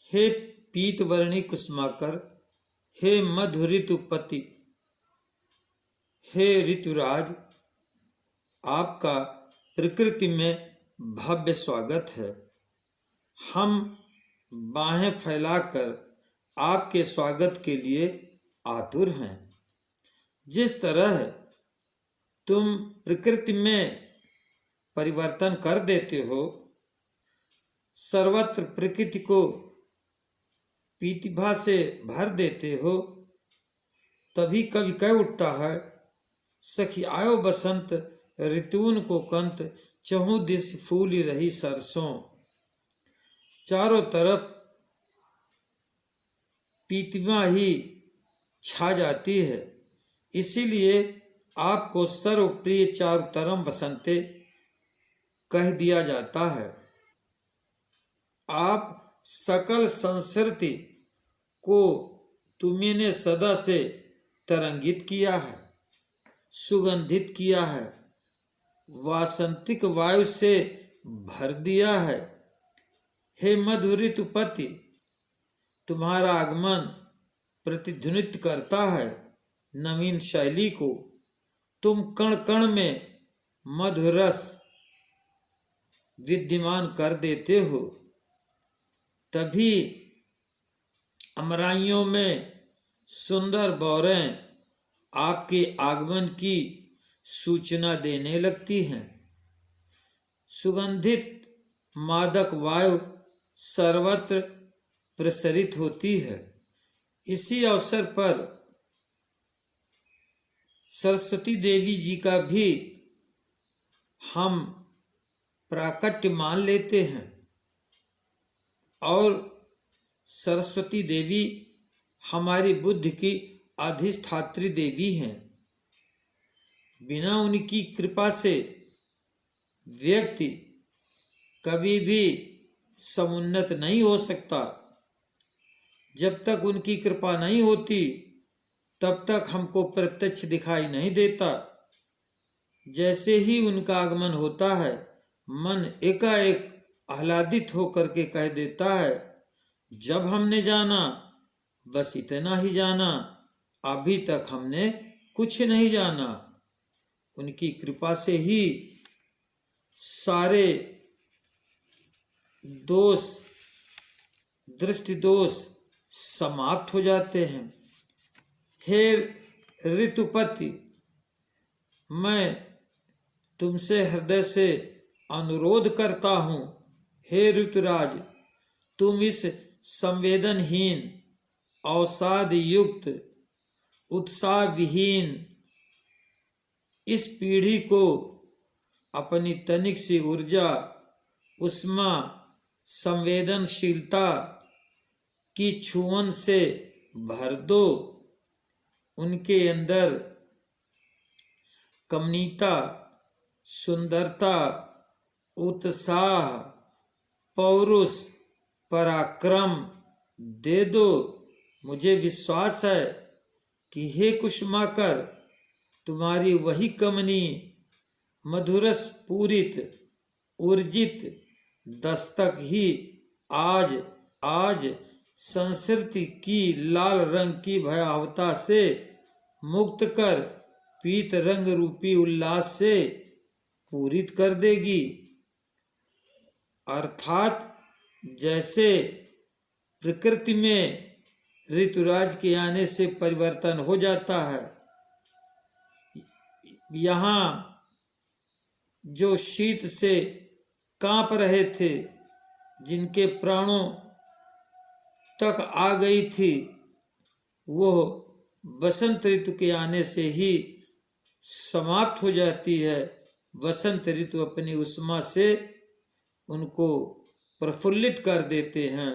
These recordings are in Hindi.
हे पीतवर्णी कुसुमाकर, हे मधु ऋतुपति, हे ऋतुराज, आपका प्रकृति में भव्य स्वागत है। हम बाहें फैलाकर आपके स्वागत के लिए आतुर हैं। जिस तरह तुम प्रकृति में परिवर्तन कर देते हो, सर्वत्र प्रकृति को प्रतिभा से भर देते हो, तभी कवि कह उठता है, सखी आयो बसंत ऋतून को कंत, चहुं दिस फूली रही सरसों। चारों तरफ प्रतिभा ही छा जाती है, इसीलिए आपको सर्वप्रिय चारुतरम बसंते कह दिया जाता है। आप सकल संस्कृति को तुमने सदा से तरंगित किया है, सुगंधित किया है, वासंतिक वायु से भर दिया है। हे मधु ऋतुपति, तुम्हारा आगमन प्रतिध्वनित करता है नवीन शैली को। तुम कण कण में मधुरस विद्यमान कर देते हो, तभी अमराइयों में सुंदर बौरें आपके आगमन की सूचना देने लगती हैं। सुगंधित मादक वायु सर्वत्र प्रसरित होती है। इसी अवसर पर सरस्वती देवी जी का भी हम प्राकट्य मान लेते हैं, और सरस्वती देवी हमारी बुद्धि की अधिष्ठात्री देवी हैं। बिना उनकी कृपा से व्यक्ति कभी भी समुन्नत नहीं हो सकता। जब तक उनकी कृपा नहीं होती, तब तक हमको प्रत्यक्ष दिखाई नहीं देता। जैसे ही उनका आगमन होता है, मन एकाएक आह्लादित होकर के कह देता है, जब हमने जाना बस इतना ही जाना, अभी तक हमने कुछ नहीं जाना। उनकी कृपा से ही सारे दोष, दृष्टि दोष समाप्त हो जाते हैं। हे ऋतुपति, मैं तुमसे हृदय से अनुरोध करता हूँ, हे ऋतुराज, तुम इस संवेदनहीन, अवसाद युक्त, उत्साह विहीन इस पीढ़ी को अपनी तनिक सी ऊर्जा, उष्मा, संवेदनशीलता की छुअन से भर दो। उनके अंदर कमनीयता, सुंदरता, उत्साह, पौरुष, पराक्रम दे दो। मुझे विश्वास है कि हे कुसुमाकर, तुम्हारी वही कमनी, मधुरस पूरित, ऊर्जित दस्तक ही आज संस्कृति की लाल रंग की भयावता से मुक्त कर पीत रंग रूपी उल्लास से पूरित कर देगी। अर्थात जैसे प्रकृति में ऋतुराज के आने से परिवर्तन हो जाता है, यहाँ जो शीत से कांप रहे थे, जिनके प्राणों तक आ गई थी, वो बसंत ऋतु के आने से ही समाप्त हो जाती है। बसंत ऋतु अपनी उष्मा से उनको प्रफुल्लित कर देते हैं।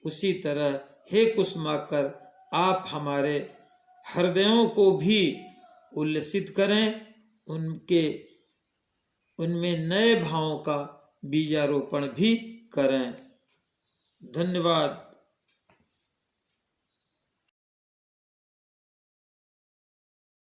उसी तरह हे कुसुमाकर, आप हमारे हृदयों को भी उल्लसित करें, उनमें नए भावों का बीजारोपण भी करें। धन्यवाद।